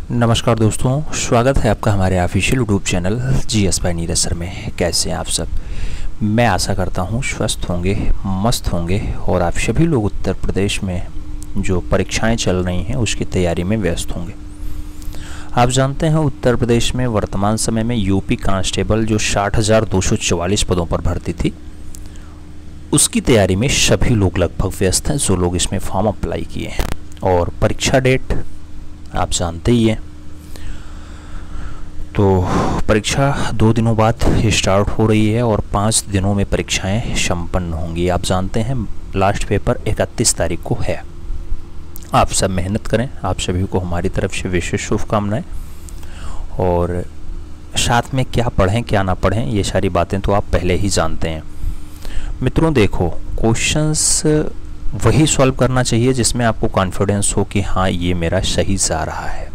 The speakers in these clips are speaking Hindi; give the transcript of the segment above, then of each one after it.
नमस्कार दोस्तों, स्वागत है आपका हमारे official YouTube channel GS bye Neeraj sir में। कैसे हैं आप सब? मैं आशा करता हूं स्वस्थ होंगे, मस्त होंगे और आप सभी लोग उत्तर प्रदेश में जो परीक्षाएं चल रही हैं उसकी तैयारी में व्यस्त होंगे। आप जानते हैं उत्तर प्रदेश में वर्तमान समय में यूपी कांस्टेबल जो 60,244 पदों पर भर्ती थी उसकी तैयारी में सभी लोग लगभग व्यस्त हैं जो लोग इसमें फॉर्म अप्लाई किए हैं। और परीक्षा डेट आप जानते ही हैं, तो परीक्षा 2 दिनों बाद स्टार्ट हो रही है और 5 दिनों में परीक्षाएं संपन्न होंगी। आप जानते हैं लास्ट पेपर 31 तारीख को है। आप सब मेहनत करें, आप सभी को हमारी तरफ से विशेष शुभकामनाएं। और साथ में क्या पढ़ें क्या ना पढ़ें ये सारी बातें तो आप पहले ही जानते हैं। मित्रों देखो, क्वेश्चंस वही सॉल्व करना चाहिए जिसमें आपको कॉन्फिडेंस हो कि हाँ ये मेरा सही जा रहा है,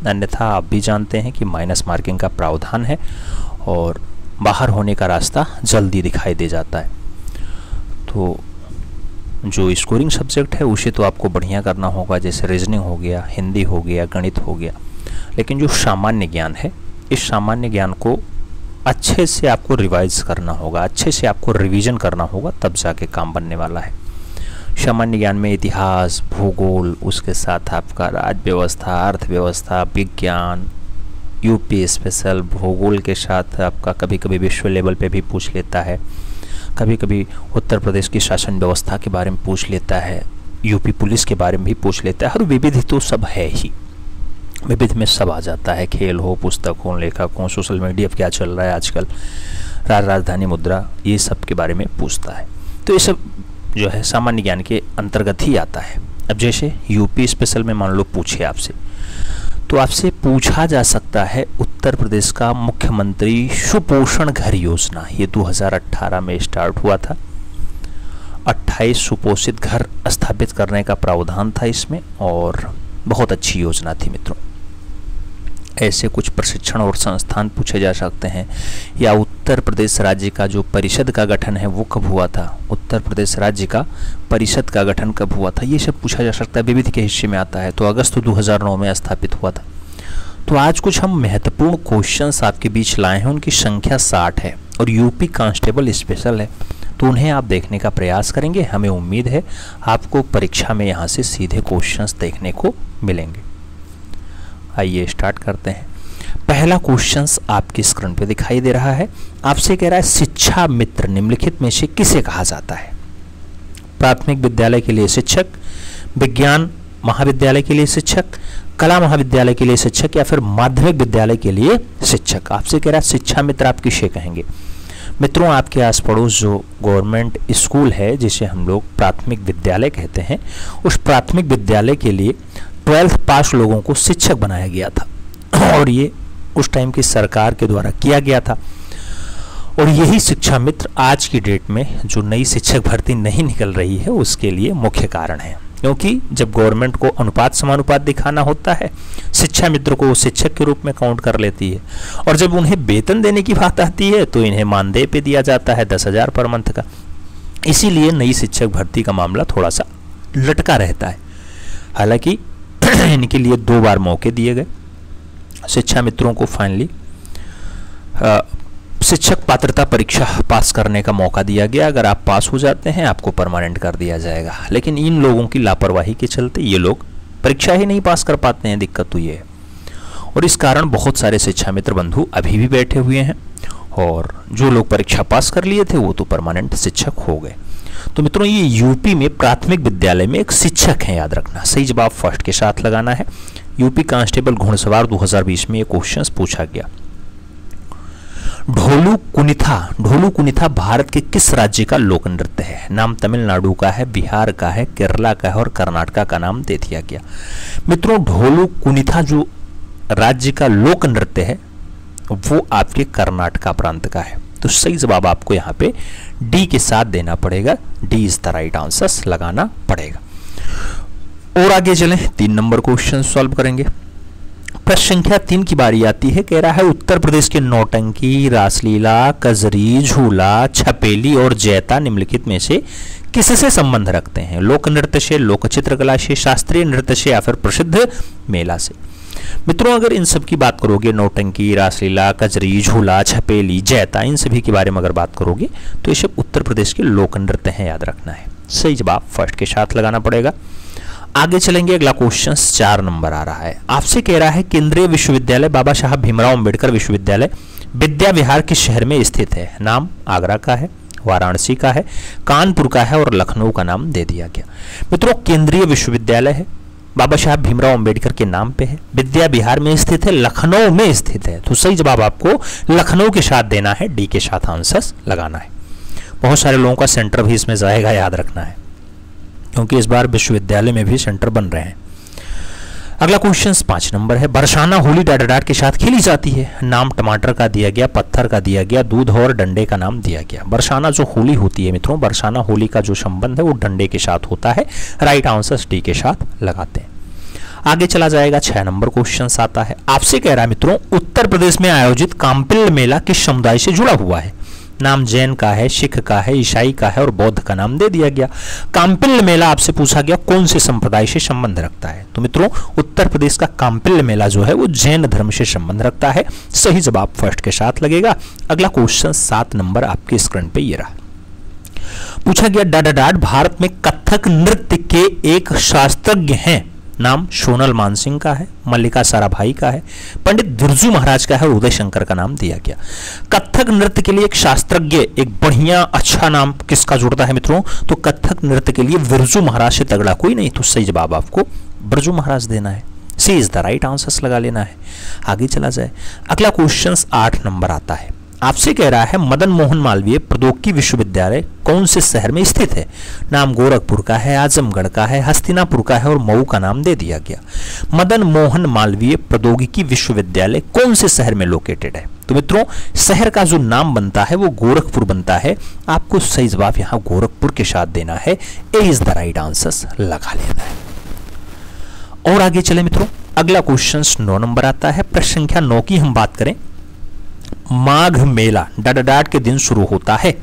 अन्यथा आप भी जानते हैं कि माइनस मार्किंग का प्रावधान है और बाहर होने का रास्ता जल्दी दिखाई दे जाता है। तो जो स्कोरिंग सब्जेक्ट है उसे तो आपको बढ़िया करना होगा, जैसे रीजनिंग हो गया, हिंदी हो गया, गणित हो गया। लेकिन जो सामान्य ज्ञान है, इस सामान्य ज्ञान को अच्छे से आपको रिवाइज करना होगा, अच्छे से आपको रिवीजन करना होगा, तब जाके काम बनने वाला है। सामान्य ज्ञान में इतिहास, भूगोल, उसके साथ आपका राज्य व्यवस्था, अर्थव्यवस्था, विज्ञान, यूपी स्पेशल भूगोल के साथ आपका कभी कभी विश्व लेवल पे भी पूछ लेता है, कभी कभी उत्तर प्रदेश की शासन व्यवस्था के बारे में पूछ लेता है, यूपी पुलिस के बारे में भी पूछ लेता है। और विविध तो सब है ही, विविध में सब आ जाता है, खेल हो, पुस्तक हो, लेखक हो, सोशल मीडिया पर क्या चल रहा है आजकल, राजधानी मुद्रा, ये सब के बारे में पूछता है। तो ये सब जो है सामान्य ज्ञान के अंतर्गत ही आता है। अब जैसे यूपी स्पेशल में मान लो पूछे आपसे, तो आपसे पूछा जा सकता है उत्तर प्रदेश का मुख्यमंत्री सुपोषण घर योजना, ये 2018 में स्टार्ट हुआ था। 28 सुपोषित घर स्थापित करने का प्रावधान था इसमें और बहुत अच्छी योजना थी मित्रों। ऐसे कुछ प्रशिक्षण और संस्थान पूछे जा सकते हैं। या उत्तर प्रदेश राज्य का जो परिषद का गठन है वो कब हुआ था, उत्तर प्रदेश राज्य का परिषद का गठन कब हुआ था, ये सब पूछा जा सकता है। विविध के हिस्से में आता है, तो अगस्त 2009 में स्थापित हुआ था। तो आज कुछ हम महत्वपूर्ण क्वेश्चंस आपके बीच लाए हैं, उनकी संख्या 60 है और यूपी कांस्टेबल स्पेशल है, तो उन्हें आप देखने का प्रयास करेंगे। हमें उम्मीद है आपको परीक्षा में यहाँ से सीधे क्वेश्चंस देखने को मिलेंगे। आइए स्टार्ट करते हैं। पहला क्वेश्चंस आपकी स्क्रीन पे दिखाई दे रहा है। आपसे कह रहा है शिक्षा मित्र निम्नलिखित में से किसे कहा जाता है? प्राथमिक विद्यालय के लिए शिक्षक, विज्ञान महाविद्यालय के लिए शिक्षक, कला महाविद्यालय के लिए शिक्षक या फिर माध्यमिक विद्यालय के लिए शिक्षक। आपसे कह रहा है शिक्षा मित्र आप किसे कहेंगे? मित्रों आपके आस पड़ोस जो गवर्नमेंट स्कूल है जिसे हम लोग प्राथमिक विद्यालय कहते हैं, उस प्राथमिक विद्यालय के लिए 12th पास लोगों को शिक्षक बनाया गया था और ये उस टाइम की सरकार के द्वारा किया गया था। और यही शिक्षा मित्र आज की डेट में जो नई शिक्षक भर्ती नहीं निकल रही है उसके लिए मुख्य कारण है, क्योंकि जब गवर्नमेंट को अनुपात समानुपात दिखाना होता है, शिक्षा मित्र को शिक्षक के रूप में काउंट कर लेती है और जब उन्हें वेतन देने की बात आती है तो इन्हें मानदेय पे दिया जाता है 10,000 पर मंथ का। इसीलिए नई शिक्षक भर्ती का मामला थोड़ा सा लटका रहता है। हालांकि इनके लिए 2 बार मौके दिए गए शिक्षा मित्रों को। फाइनली शिक्षक पात्रता परीक्षा पास करने का मौका दिया गया। अगर आप पास हो जाते हैं आपको परमानेंट कर दिया जाएगा, लेकिन इन लोगों की लापरवाही के चलते ये लोग परीक्षा ही नहीं पास कर पाते हैं। दिक्कत तो ये है और इस कारण बहुत सारे शिक्षा मित्र बंधु अभी भी बैठे हुए हैं और जो लोग परीक्षा पास कर लिए थे वो तो परमानेंट शिक्षक हो गए। तो मित्रों ये यूपी में प्राथमिक विद्यालय में एक शिक्षक है, याद रखना। सही जवाब फर्स्ट के साथ लगाना है। यूपी कांस्टेबल घुड़सवार 2020 में ये क्वेश्चंस पूछा गया। ढोलू कुनिथा भारत के किस राज्य का लोक नृत्य है? नाम तमिलनाडु का है, बिहार का है, केरला का है और कर्नाटका का नाम दे दिया गया। मित्रों ढोलू कुनिथा जो राज्य का लोक नृत्य है वो आपके कर्नाटका प्रांत का है। तो सही जवाब आपको यहाँ पे डी के साथ देना पड़ेगा। D is the right answer लगाना पड़ेगा। और आगे चलें, 3 नंबर क्वेश्चन सॉल्व करेंगे। प्रश्न संख्या 3 की बारी आती है। कह रहा है उत्तर प्रदेश के नौटंकी, रासलीला, कजरी, झूला, छपेली और जैता निम्नलिखित में से किससे संबंध रखते हैं? लोक नृत्य से, लोक चित्रकला से, शास्त्रीय नृत्य से या फिर प्रसिद्ध मेला से? मित्रों अगर इन सब की बात करोगे, नौटंकी, रासलीला, कजरी, झूला, छपेली, जैता, इन सभी के बारे में अगर बात करोगे तो ये सब उत्तर प्रदेश के लोक नृत्य हैं, याद रखना है। सही जवाब फर्स्ट के साथ लगाना पड़ेगा। आगे चलेंगे, अगला क्वेश्चन 4 नंबर आ रहा है, आपसे कह रहा है केंद्रीय विश्वविद्यालय बाबा साहब भीमराव अंबेडकर विश्वविद्यालय विद्या विहार किस शहर में स्थित है? नाम आगरा का है, वाराणसी का है, कानपुर का है और लखनऊ का नाम दे दिया गया। मित्रों केंद्रीय विश्वविद्यालय है, बाबा साहब भीमराव अंबेडकर के नाम पे है, विद्या विहार में स्थित है, लखनऊ में स्थित है। तो सही जवाब आपको लखनऊ के साथ देना है, डी के साथ आंसर लगाना है। बहुत सारे लोगों का सेंटर भी इसमें जाएगा, याद रखना है, क्योंकि इस बार विश्वविद्यालय में भी सेंटर बन रहे हैं। अगला क्वेश्चन 5 नंबर है, बरसाना होली डाडाडाट के साथ खेली जाती है। नाम टमाटर का दिया गया, पत्थर का दिया गया, दूध और डंडे का नाम दिया गया। बरसाना जो होली होती है मित्रों, बरसाना होली का जो संबंध है वो डंडे के साथ होता है। राइट आंसर डी के साथ लगाते हैं। आगे चला जाएगा, 6 नंबर क्वेश्चन आता है, आपसे कह रहा है मित्रों उत्तर प्रदेश में आयोजित काम्पिल मेला किस समुदाय से जुड़ा हुआ है? नाम जैन का है, सिख का है, ईसाई का है और बौद्ध का नाम दे दिया गया। काम्पिल मेला आपसे पूछा गया कौन से संप्रदाय से संबंध रखता है? तो मित्रों उत्तर प्रदेश का काम्पिल मेला जो है वो जैन धर्म से संबंध रखता है। सही जवाब फर्स्ट के साथ लगेगा। अगला क्वेश्चन 7 नंबर आपके स्क्रीन पे ये रहा, पूछा गया डाडाडाट भारत में कथक नृत्य के एक शास्त्रज्ञ हैं। नाम सोनल मानसिंह का है, मल्लिका साराभाई का है, पंडित बिरजू महाराज का है और उदय शंकर का नाम दिया गया। कथक नृत्य के लिए एक शास्त्रज्ञ, एक बढ़िया अच्छा नाम किसका जुड़ता है मित्रों? तो कथक नृत्य के लिए बिरजू महाराज से तगड़ा कोई नहीं। तो सही जवाब आपको बिरजू महाराज देना है। सी इज द राइट आंसर लगा लेना है। आगे चला जाए, अगला क्वेश्चन 8 नंबर आता है, आपसे कह रहा है मदन मोहन मालवीय प्रौद्योगिकी विश्वविद्यालय कौन से शहर में स्थित है? नाम गोरखपुर का है, आजमगढ़ का है, हस्तिनापुर का है और मऊ का नाम दे दिया गया। मदन मोहन मालवीय प्रौद्योगिकी विश्वविद्यालय कौन से शहर में लोकेटेड है? तो मित्रों शहर का जो नाम बनता है वो गोरखपुर बनता है। आपको सही जवाब यहाँ गोरखपुर के साथ देना है। ए इज द राइट आंसर लगा लेना है। और आगे चले मित्रों, अगला क्वेश्चन 9 नंबर आता है, प्रश्न संख्या 9 की हम बात करें। माघ मेला डाडाडाट के दिन शुरू होता है।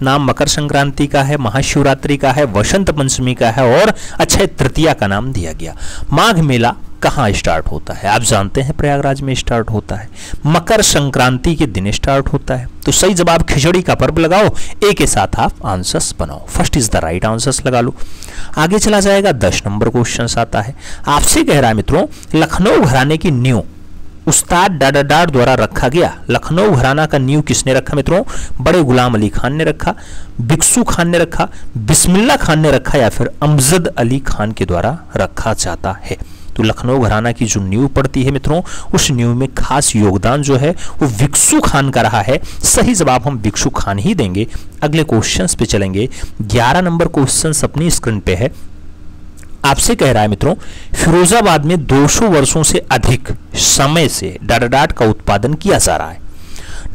नाम मकर संक्रांति का है, महाशिवरात्रि का है, वसंत पंचमी का है और अक्षय तृतीया का नाम दिया गया। माघ मेला कहाँ स्टार्ट होता है? आप जानते हैं प्रयागराज में स्टार्ट होता है, मकर संक्रांति के दिन स्टार्ट होता है। तो सही जवाब खिचड़ी का पर्व लगाओ, ए के साथ आप आंसर्स बनाओ। First is the right answers लगा लो। आगे चला जाएगा, 10 नंबर क्वेश्चन आता है, आपसे कह रहा है मित्रों लखनऊ घराने की नींव उस्ताद डाडाडाट द्वारा रखा गया। लखनऊ घराना का नींव किसने रखा मित्रों? बड़े गुलाम अली खान ने रखा, भिक्षु खान ने रखा, बिस्मिल्लाह खान ने रखा या फिर अमजद अली खान के द्वारा रखा जाता है। तो लखनऊ घराना की जो नींव पड़ती है मित्रों, उस नींव में खास योगदान जो है वो भिक्षु खान का रहा है। सही जवाब हम भिक्षु खान ही देंगे। अगले क्वेश्चन पे चलेंगे, 11 नंबर क्वेश्चन अपनी स्क्रीन पे है। आपसे कह रहा है मित्रों फिरोजाबाद में 200 वर्षों से अधिक समय से डाडाडाट का उत्पादन किया जा रहा है।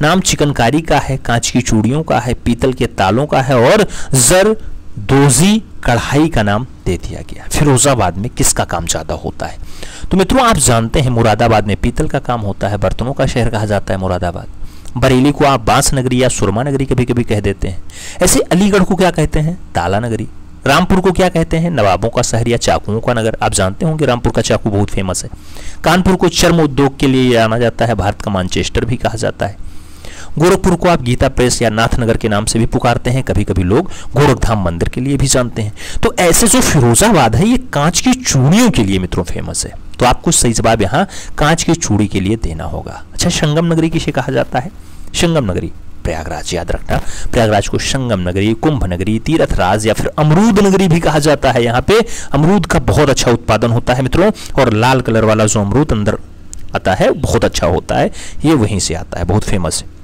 नाम चिकनकारी का है, कांच की चूड़ियों का है, पीतल के तालों का है और जरदोजी कढ़ाई का नाम दे दिया गया। फिरोजाबाद में किसका काम ज्यादा होता है? तो मित्रों आप जानते हैं मुरादाबाद में पीतल का काम होता है, बर्तनों का शहर कहा जाता है मुरादाबाद। बरेली को आप बांस नगरी या सुरमा नगरी कभी कभी कह देते हैं। ऐसे अलीगढ़ को क्या कहते हैं? ताला नगरी। रामपुर को क्या कहते हैं? नवाबों का शहर या चाकुओं का नगर। आप जानते होंगे रामपुर का चाकू बहुत फेमस है। कानपुर को चर्म उद्योग के लिए जाना जाता है, भारत का मानचेस्टर भी कहा जाता है। गोरखपुर को आप गीता प्रेस या नाथनगर के नाम से भी पुकारते हैं, कभी कभी लोग गोरखधाम मंदिर के लिए भी जानते हैं। तो ऐसे जो फिरोजाबाद है ये कांच की चूड़ियों के लिए मित्रों फेमस है। तो आपको सही जवाब यहाँ कांच की चूड़ी के लिए देना होगा। अच्छा, संगम नगरी किसे कहा जाता है? संगम नगरी प्रयागराज, याद रखना। प्रयागराज को संगम नगरी, कुंभ नगरी, तीर्थराज या फिर अमरूद नगरी भी कहा जाता है। यहाँ पे अमरूद का बहुत अच्छा उत्पादन होता है मित्रों, और लाल कलर वाला जो अमरूद अंदर आता है बहुत अच्छा होता है, ये वहीं से आता है, बहुत फेमस है।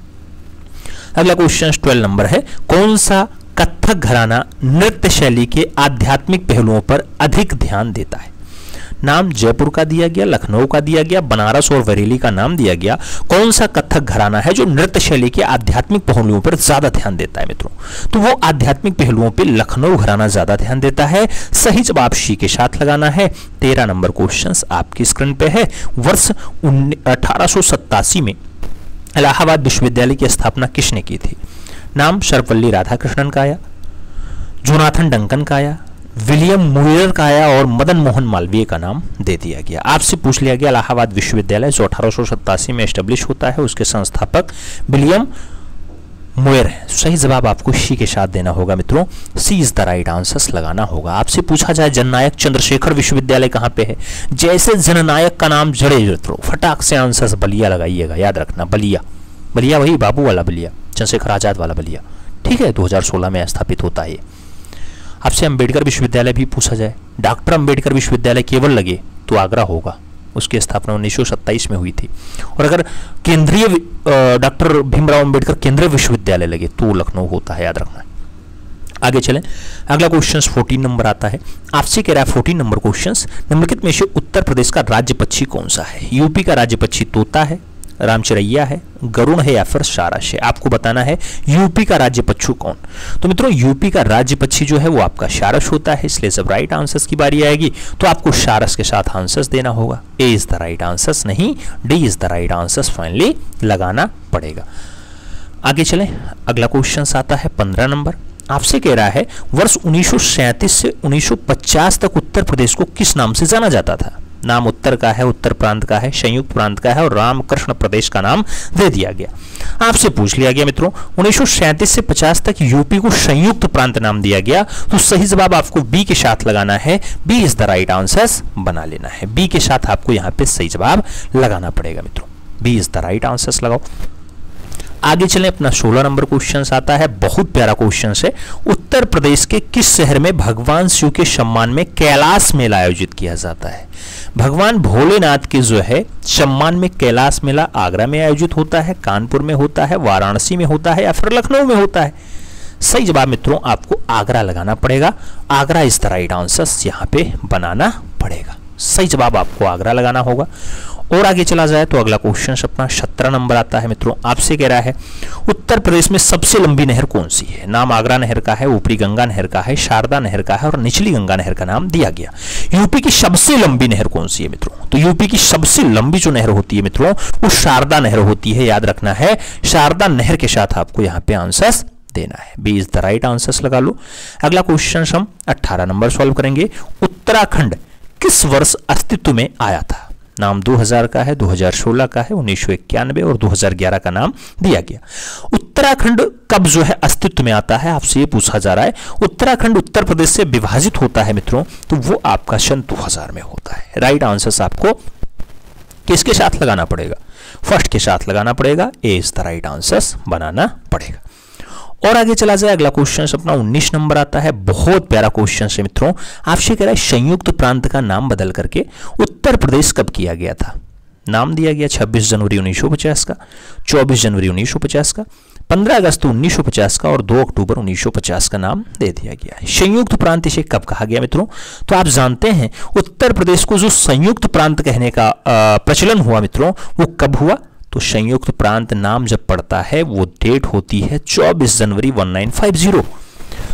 अगला क्वेश्चन 12 नंबर है, कौन सा कथक घराना नृत्य शैली के आध्यात्मिक पहलुओं पर अधिक ध्यान देता है? नाम जयपुर का दिया गया, लखनऊ का दिया गया, बनारस और बरेली का नाम दिया गया। कौन सा कथक घराना है जो नृत्य शैली के आध्यात्मिक पहलुओं पर ज्यादा ध्यान देता है मित्रों? तो वो आध्यात्मिक पहलुओं पे लखनऊ घराना ज्यादा ध्यान देता है। सही जवाब सी के साथ लगाना है। 13 नंबर क्वेश्चन आपकी स्क्रीन पे है। वर्ष 1887 में इलाहाबाद विश्वविद्यालय की स्थापना किसने की थी? नाम सर्वपल्ली राधाकृष्णन का आया, जोनाथन डंकन का आया, विलियम मुयर का आया और मदन मोहन मालवीय का नाम दे दिया गया। आपसे पूछ लिया गया इलाहाबाद विश्वविद्यालय जो 1887 में एस्टेब्लिश होता है, उसके संस्थापक विलियम मुयर है। सही जवाब आपको सी के साथ देना होगा मित्रों, सी इज द राइट आंसर लगाना होगा। आपसे पूछा जाए जननायक चंद्रशेखर विश्वविद्यालय कहाँ पे है, जैसे जननायक का नाम जड़े मित्रों फटाक से आंसर बलिया लगाइएगा, याद रखना बलिया, बलिया वही बाबू वाला बलिया, चंद्रशेखर आजाद वाला बलिया, ठीक है। 2016 में स्थापित होता है। आपसे अंबेडकर विश्वविद्यालय भी पूछा जाए, डॉक्टर अंबेडकर विश्वविद्यालय केवल लगे तो आगरा होगा, उसकी स्थापना 1927 में हुई थी। और अगर केंद्रीय डॉक्टर भीमराव अंबेडकर केंद्रीय विश्वविद्यालय लगे तो लखनऊ होता है, याद रखना। आगे चलें, अगला क्वेश्चन 14 नंबर आता है। आपसे कह रहा है 14 नंबर क्वेश्चन, निम्नलिखित में से उत्तर प्रदेश का राज्य पक्षी कौन सा है। यूपी का राज्य पक्षी तोता है, रामचरैया है, गरुड़ है या फिर सारस है। आपको बताना है यूपी का राज्य पक्षी कौन। तो मित्रों यूपी का राज्य पक्षी जो है वो आपका सारस होता है, इसलिए जब राइट आंसर्स की बारी आएगी तो आपको सारस के साथ आंसर्स देना होगा। ए इज द राइट आंसर्स, नहीं D is the right answers finally लगाना पड़ेगा। आगे चलें, अगला क्वेश्चन आता है 15 नंबर। आपसे कह रहा है वर्ष 1937 से 1950 तक उत्तर प्रदेश को किस नाम से जाना जाता था। नाम उत्तर का है, उत्तर प्रांत का है, संयुक्त प्रांत का है और रामकृष्ण प्रदेश का नाम दे दिया गया। आपसे पूछ लिया गया मित्रों 1937 से 50 तक यूपी को संयुक्त प्रांत नाम दिया गया, तो सही जवाब आपको बी के साथ लगाना है, B is the right answer बना लेना है। बी के साथ आपको यहां पे सही जवाब लगाना पड़ेगा मित्रों, B is the right answer लगाओ। आगे चलें, अपना 16 नंबर क्वेश्चन आता है, बहुत प्यारा क्वेश्चन है। उत्तर प्रदेश के किस शहर में भगवान शिव के सम्मान में कैलाश मेला आयोजित किया जाता है। भगवान भोलेनाथ के जो है सम्मान में कैलाश मेला आगरा में आयोजित होता है, कानपुर में होता है, वाराणसी में होता है या फिर लखनऊ में होता है। सही जवाब मित्रों आपको आगरा लगाना पड़ेगा, Agra is the right answer यहाँ पे बनाना पड़ेगा। सही जवाब आपको आगरा लगाना होगा। और आगे चला जाए तो अगला क्वेश्चन अपना 17 नंबर आता है मित्रों। आपसे कह रहा है उत्तर प्रदेश में सबसे लंबी नहर कौन सी है। नाम आगरा नहर का है, ऊपरी गंगा नहर का है, शारदा नहर का है और निचली गंगा नहर का नाम दिया गया। यूपी की सबसे लंबी नहर कौन सी है मित्रों, तो यूपी की सबसे लंबी जो नहर होती है मित्रों वो शारदा नहर होती है, याद रखना है। शारदा नहर के साथ आपको यहाँ पे आंसर देना है, B is the right answer लगा लो। अगला क्वेश्चन हम 18 नंबर सॉल्व करेंगे। उत्तराखंड किस वर्ष अस्तित्व में आया था। नाम 2000 का है, 2016 का है, 1991 और 2011 का नाम दिया गया। उत्तराखंड कब जो है अस्तित्व में आता है, आपसे ये पूछा जा रहा है। उत्तराखंड उत्तर प्रदेश से विभाजित होता है मित्रों, तो वो आपका सन 2000 में होता है। राइट आंसर आपको किसके साथ लगाना पड़ेगा, फर्स्ट के साथ लगाना पड़ेगा, ए इज द राइट आंसर बनाना पड़ेगा। और आगे चला जाए, अगला क्वेश्चन अपना 19 नंबर आता है। बहुत प्यारा क्वेश्चन है मित्रों। आपसे कह रहा है संयुक्त प्रांत का नाम बदल करके उत्तर प्रदेश कब किया गया था। नाम दिया गया 26 जनवरी 1950 का, 24 जनवरी 1950 का, 15 अगस्त 1950 का और 2 अक्टूबर 1950 का नाम दे दिया गया है। संयुक्त प्रांत इसे कब कहा गया मित्रों, तो आप जानते हैं उत्तर प्रदेश को जो संयुक्त प्रांत कहने का प्रचलन हुआ मित्रों वो कब हुआ, तो संयुक्त प्रांत नाम जब पड़ता है वो डेट होती है 24 जनवरी 1950।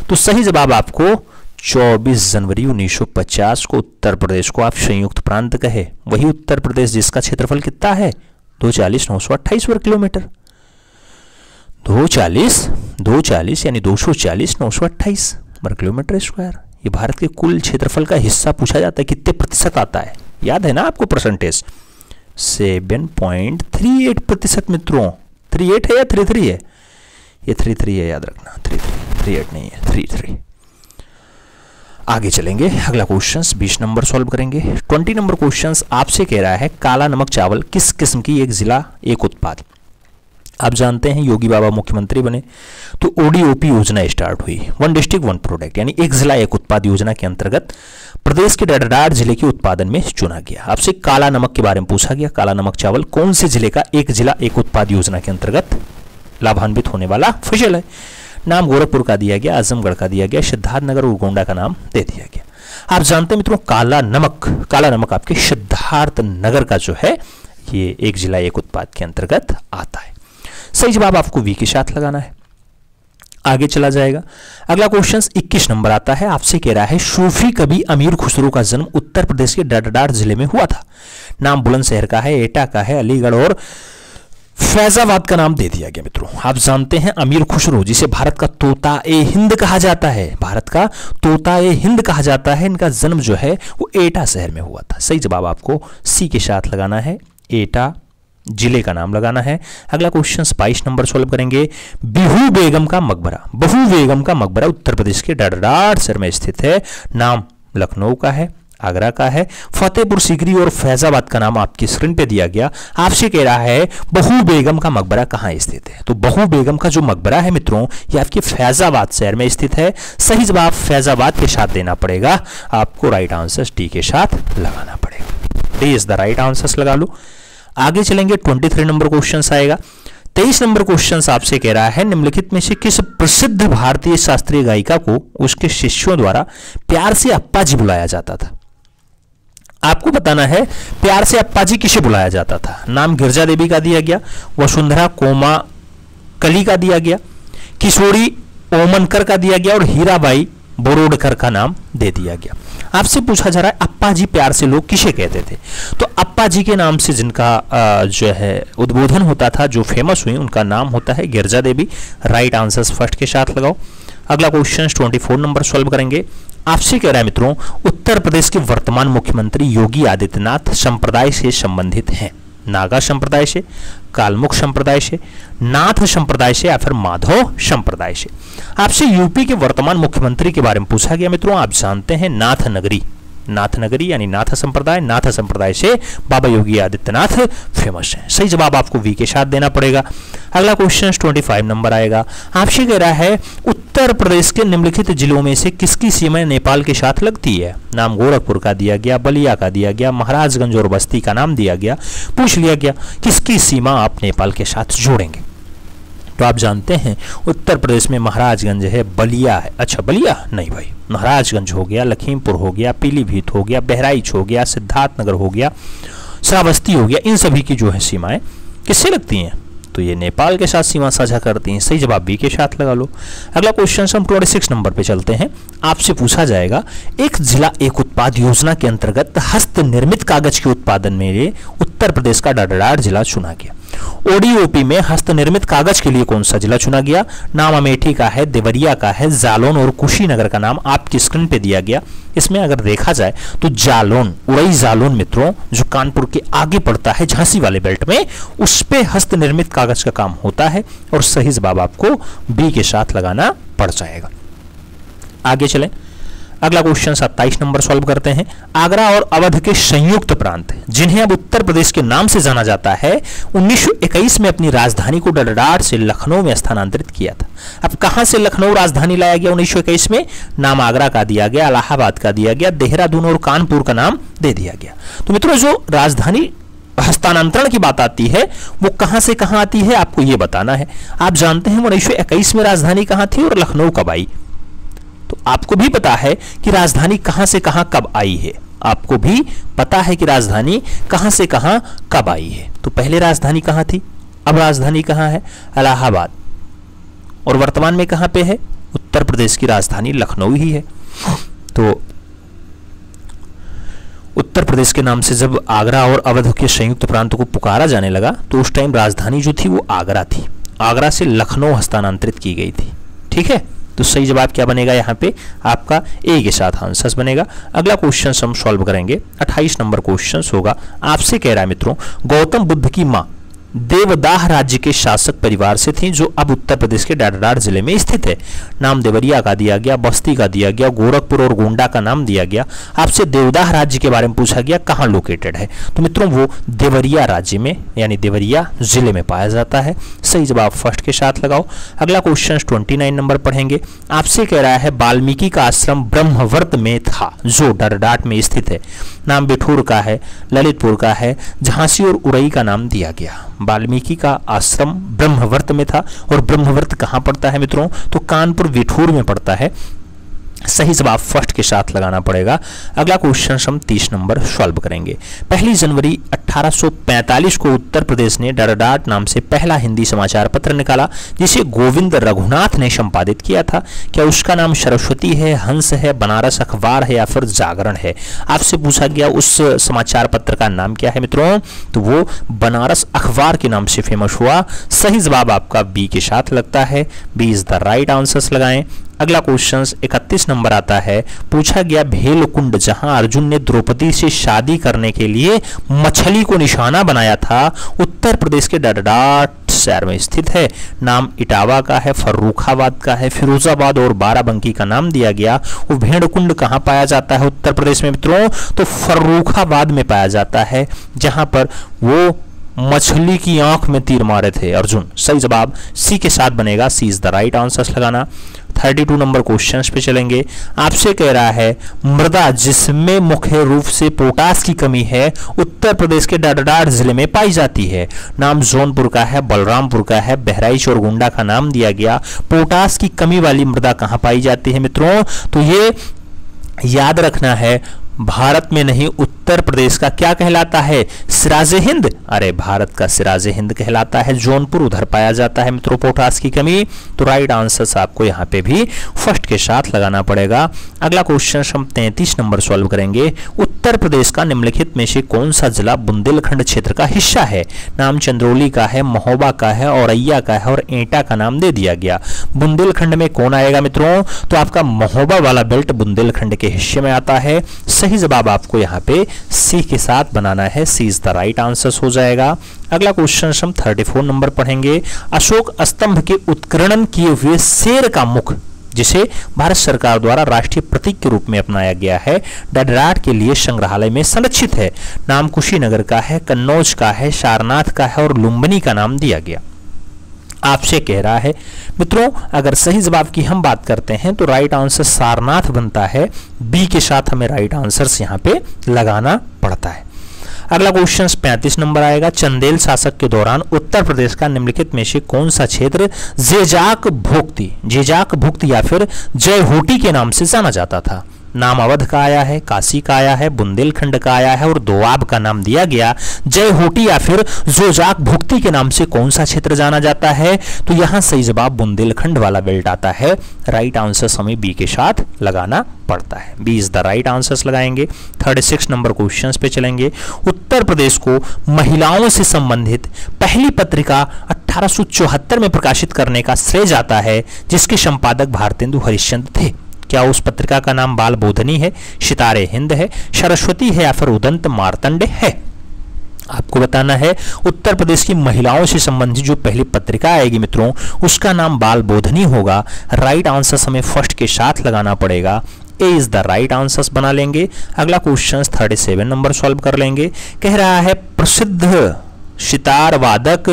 तो सही जवाब आपको 24 जनवरी 1950 को उत्तर प्रदेश को आप संयुक्त प्रांत कहे। वही उत्तर प्रदेश जिसका क्षेत्रफल कितना है 240,928 वर्ग किलोमीटर। 240 यानी 240,928 वर्ग किलोमीटर स्क्वायर। ये भारत के कुल क्षेत्रफल का हिस्सा पूछा जाता है, कितने प्रतिशत आता है, याद है ना आपको परसेंटेज, 7.38% मित्रों। 38 है या 33 है, ये 33 है, याद रखना, 38 नहीं है, 33। आगे चलेंगे, अगला क्वेश्चन 20 नंबर सॉल्व करेंगे। 20 नंबर क्वेश्चन आपसे कह रहा है काला नमक चावल किस किस्म की एक जिला एक उत्पाद। आप जानते हैं योगी बाबा मुख्यमंत्री बने तो ओडीओपी योजना स्टार्ट हुई, वन डिस्ट्रिक्ट वन प्रोडक्ट यानी एक जिला एक उत्पाद योजना के अंतर्गत प्रदेश के डडरार जिले के उत्पादन में चुना गया। आपसे काला नमक के बारे में पूछा गया, काला नमक चावल कौन से जिले का एक जिला एक उत्पाद योजना के अंतर्गत लाभान्वित होने वाला फसल है। नाम गोरखपुर का दिया गया, आजमगढ़ का दिया गया, सिद्धार्थनगर और गोंडा का नाम दे दिया गया। आप जानते हैं मित्रों काला नमक आपके सिद्धार्थनगर का जो है ये एक जिला एक उत्पाद के अंतर्गत आता है। सही जवाब आपको वी के साथ लगाना है। आगे चला जाएगा, अगला क्वेश्चन 21 नंबर आता है। आपसे कह रहा है सूफी कवि अमीर खुसरो का जन्म उत्तर प्रदेश के डडरार जिले में हुआ था। नाम बुलंदशहर का है, एटा का है, अलीगढ़ और फैजाबाद का नाम दे दिया गया मित्रों। आप जानते हैं अमीर खुसरो, जिसे भारत का तोता ए हिंद कहा जाता है, भारत का तोता ए हिंद कहा जाता है, इनका जन्म जो है वो एटा शहर में हुआ था। सही जवाब आपको सी के साथ लगाना है, एटा जिले का नाम लगाना है। अगला क्वेश्चन 22 नंबर सॉल्व करेंगे। बिहू बेगम का मकबरा, बहू बेगम का मकबरा उत्तर प्रदेश के डडराड शहर में स्थित है। नाम लखनऊ का है, आगरा का है। फतेहपुर सीकरी और फैजाबाद का नाम आपकी स्क्रीन पे दिया गया। आपसे कह रहा है बहू बेगम का मकबरा कहाँ स्थित है। तो बहू बेगम का जो मकबरा है मित्रों, ये आपके फैजाबाद शहर में स्थित है। सही जवाब फैजाबाद के साथ देना पड़ेगा आपको, राइट आंसर डी के साथ लगाना पड़ेगा। D is the right answer लगा लो। आगे चलेंगे, 23 नंबर क्वेश्चन आएगा। 23 नंबर क्वेश्चन आपसे कह रहा है निम्नलिखित में से किस प्रसिद्ध भारतीय शास्त्रीय गायिका को उसके शिष्यों द्वारा प्यार से अप्पा जी बुलाया जाता था। आपको बताना है प्यार से अप्पा जी किसे बुलाया जाता था। नाम गिरजा देवी का दिया गया, वसुंधरा कोमाकली का दिया गया, किशोरी ओमनकर का दिया गया और हीराबाई बोरोडकर का नाम दे दिया गया। आपसे पूछा जा रहा है अप्पा जी प्यार से लोग किसे कहते थे। तो अप्पा जी के नाम से जिनका जो है उद्बोधन होता था, जो फेमस हुई, उनका नाम होता है गिरजा देवी। राइट आंसर फर्स्ट के साथ लगाओ। अगला क्वेश्चन 24 नंबर सॉल्व करेंगे। आपसे कह रहा है मित्रों उत्तर प्रदेश के वर्तमान मुख्यमंत्री योगी आदित्यनाथ संप्रदाय से संबंधित हैं। नागा संप्रदाय से, कालमुख संप्रदाय से, नाथ संप्रदाय से या फिर माधव संप्रदाय से। आपसे यूपी के वर्तमान मुख्यमंत्री के बारे में पूछा गया मित्रों। आप जानते हैं नाथ नगरी यानी नाथ संप्रदाय से बाबा योगी आदित्यनाथ फेमस हैं। सही जवाब आपको वी के साथ देना पड़ेगा। अगला क्वेश्चन 25 नंबर आएगा। आपसे कह रहा है उत्तर प्रदेश के निम्नलिखित जिलों में से किसकी सीमा नेपाल के साथ लगती है। नाम गोरखपुर का दिया गया, बलिया का दिया गया, महाराजगंज और बस्ती का नाम दिया गया। पूछ लिया गया किसकी सीमा आप नेपाल के साथ जोड़ेंगे। तो आप जानते हैं उत्तर प्रदेश में महाराजगंज है, बलिया है। अच्छा बलिया नहीं भाई, महाराजगंज हो गया, लखीमपुर हो गया, पीलीभीत हो गया, बहराइच हो गया, सिद्धार्थनगर हो गया, श्रावस्ती हो गया। इन सभी की जो है सीमाएं किससे लगती हैं, तो ये नेपाल के साथ सीमा साझा करती हैं। सही जवाब बी के साथ लगा लो। अगला क्वेश्चन हम 26 नंबर पे चलते हैं। आपसे पूछा जाएगा एक जिला एक उत्पाद योजना के अंतर्गत हस्त निर्मित कागज के उत्पादन में उत्तर प्रदेश का डडराड जिला चुना गया। ओडीओपी में हस्त निर्मित कागज के लिए कौन सा जिला चुना गया। नाम अमेठी का है, देवरिया का है, जालौन और कुशीनगर का नाम आपकी स्क्रीन पे दिया गया। इसमें अगर देखा जाए तो जालौन, उड़ई जालौन मित्रों, जो कानपुर के आगे पड़ता है झांसी वाले बेल्ट में, उस पे हस्त निर्मित कागज का काम होता है और सही जवाब आपको बी के साथ लगाना पड़ जाएगा। आगे चलें, अगला क्वेश्चन 27 नंबर सॉल्व करते हैं। आगरा और अवध के संयुक्त प्रांत जिन्हें अब उत्तर प्रदेश के नाम से जाना जाता है 1921 में अपनी राजधानी को डडराड से लखनऊ में स्थानांतरित किया था। अब कहां से लखनऊ राजधानी लाया गया 1921 में। नाम आगरा का दिया गया, इलाहाबाद का दिया गया, देहरादून और कानपुर का नाम दे दिया गया। तो मित्रों जो राजधानी हस्तांतरण की बात आती है वो कहां से कहां आती है आपको ये बताना है। आप जानते हैं 1921 में राजधानी कहां थी और लखनऊ कब आई। तो आपको भी पता है कि राजधानी कहां से कहां कब आई है। आपको भी पता है कि राजधानी कहां से कहां कब आई है। तो पहले राजधानी कहां थी, अब राजधानी कहां है, इलाहाबाद, और वर्तमान में कहां पे है, उत्तर प्रदेश की राजधानी लखनऊ ही है। तो उत्तर प्रदेश के नाम से जब आगरा और अवध के संयुक्त प्रांत को पुकारा जाने लगा तो उस टाइम राजधानी जो थी वो आगरा थी। आगरा से लखनऊ हस्तांतरित की गई थी। ठीक है, तो सही जवाब क्या बनेगा यहाँ पे आपका ए के साथ आंसर बनेगा। अगला क्वेश्चन हम सॉल्व करेंगे। 28 नंबर क्वेश्चन होगा। आपसे कह रहा है मित्रों गौतम बुद्ध की मां देवदाह राज्य के शासक परिवार से थी जो अब उत्तर प्रदेश के डडराड जिले में स्थित है। नाम देवरिया का दिया गया, बस्ती का दिया गया, गोरखपुर और गोंडा का नाम दिया गया। आपसे देवदाह राज्य के बारे में पूछा गया कहाँ लोकेटेड है। तो मित्रों वो देवरिया राज्य में यानी देवरिया जिले में पाया जाता है। सही जवाब फर्स्ट के साथ लगाओ। अगला क्वेश्चन 29 नंबर पढ़ेंगे। आपसे कह रहा है वाल्मीकि का आश्रम ब्रह्मवर्त में था जो डडराड में स्थित है। नाम बिठूर का है, ललितपुर का है, झांसी और उड़ई का नाम दिया गया। वाल्मीकि का आश्रम ब्रह्मवर्त में था और ब्रह्मवर्त कहां पड़ता है मित्रों, तो कानपुर विठूर में पड़ता है। सही जवाब फर्स्ट के साथ लगाना पड़ेगा। अगला क्वेश्चन हम 30 नंबर सॉल्व करेंगे। 1 जनवरी 1845 को उत्तर प्रदेश ने डडडाट नाम से पहला हिंदी समाचार पत्र निकाला, जिसे गोविंद रघुनाथ ने संपादित किया था। क्या उसका नाम सरस्वती है, हंस है, बनारस अखबार है या फिर जागरण है? आपसे पूछा गया उस समाचार पत्र का नाम क्या है मित्रों, तो वो बनारस अखबार के नाम से फेमस हुआ। सही जवाब आपका बी के साथ लगता है, B is the right answer लगाएं। अगला क्वेश्चन 31 नंबर आता है। पूछा गया भेलकुंड, जहां अर्जुन ने द्रौपदी से शादी करने के लिए मछली को निशाना बनाया था, उत्तर प्रदेश के डडडाट शहर में स्थित है। नाम इटावा का है, फर्रुखाबाद का है, फिरोजाबाद और बाराबंकी का नाम दिया गया। वो भेड़कुंड कहाँ पाया जाता है उत्तर प्रदेश में मित्रों, तो फर्रुखाबाद में पाया जाता है, जहां पर वो मछली की आंख में तीर मारे थे अर्जुन। सही जवाब सी के साथ बनेगा, सी इज द राइट आंसर लगाना। 32 नंबर क्वेश्चन पे चलेंगे। आपसे कह रहा है मृदा जिसमें मुख्य रूप से पोटास की कमी है, उत्तर प्रदेश के डडडाट जिले में पाई जाती है। नाम जौनपुर का है, बलरामपुर का है, बहराइच और गोंडा का नाम दिया गया। पोटास की कमी वाली मृदा कहाँ पाई जाती है मित्रों, तो ये याद रखना है, भारत में नहीं उत्तर प्रदेश का क्या कहलाता है, सिराजे हिंद। अरे भारत का सिराजे हिंद कहलाता है, जौनपुर उधर पाया जाता है मित्रों पोटास की कमी। तो राइट आंसर आपको यहाँ पे भी फर्स्ट के साथ लगाना पड़ेगा। अगला क्वेश्चन हम 33 नंबर सॉल्व करेंगे। उत्तर प्रदेश का निम्नलिखित में से कौन सा जिला बुंदेलखंड क्षेत्र का हिस्सा है? नाम चंद्रौली का है, महोबा का है, औरैया का है और एटा का नाम दे दिया गया। बुंदेलखंड में कौन आएगा मित्रों, तो आपका महोबा वाला बेल्ट बुंदेलखंड के हिस्से में आता है। सही जवाब आपको यहाँ पे सी के साथ बनाना है, सी इज द राइट आंसर हो जाएगा। अगला क्वेश्चन हम 34 नंबर पढ़ेंगे। अशोक स्तंभ के उत्कीर्णन किए हुए शेर का मुख, जिसे भारत सरकार द्वारा राष्ट्रीय प्रतीक के रूप में अपनाया गया है, डडडाट के लिए संग्रहालय में संरक्षित है। नाम कुशीनगर का है, कन्नौज का है, सारनाथ का है और लुम्बिनी का नाम दिया गया। आपसे कह रहा है मित्रों, अगर सही जवाब की हम बात करते हैं तो राइट आंसर सारनाथ बनता है। बी के साथ हमें राइट आंसर यहाँ पे लगाना पड़ता है। अगला क्वेश्चन 35 नंबर आएगा। चंदेल शासक के दौरान उत्तर प्रदेश का निम्नलिखित में से कौन सा क्षेत्र जेजाक भुक्ति या फिर जयहोटी के नाम से जाना जाता था? नाम अवध का आया है, काशी का आया है, बुंदेलखंड का आया है और दोआब का नाम दिया गया। जयहोटी या फिर जोजाक भुक्ति के नाम से कौन सा क्षेत्र जाना जाता है, तो यहां सही जवाब बुंदेलखंड वाला बेल्ट आता है। राइट आंसर हमें बी के साथ लगाना पड़ता है, B is the right answer लगाएंगे। 36 नंबर क्वेश्चन पे चलेंगे। उत्तर प्रदेश को महिलाओं से संबंधित पहली पत्रिका 1874 में प्रकाशित करने का श्रेय जाता है, जिसके संपादक भारतेंदु हरिश्चंद्र थे। क्या उस पत्रिका का नाम बाल बोधनी है, सितारे हिंद है, सरस्वती है या फिर उदंत मार्तंड है? आपको बताना है उत्तर प्रदेश की महिलाओं से संबंधित जो पहली पत्रिका आएगी मित्रों, उसका नाम बाल बोधनी होगा। राइट आंसर हमें फर्स्ट के साथ लगाना पड़ेगा, ए इज द राइट आंसर बना लेंगे। अगला क्वेश्चन 37 नंबर सॉल्व कर लेंगे। कह रहा है प्रसिद्ध सितार वादक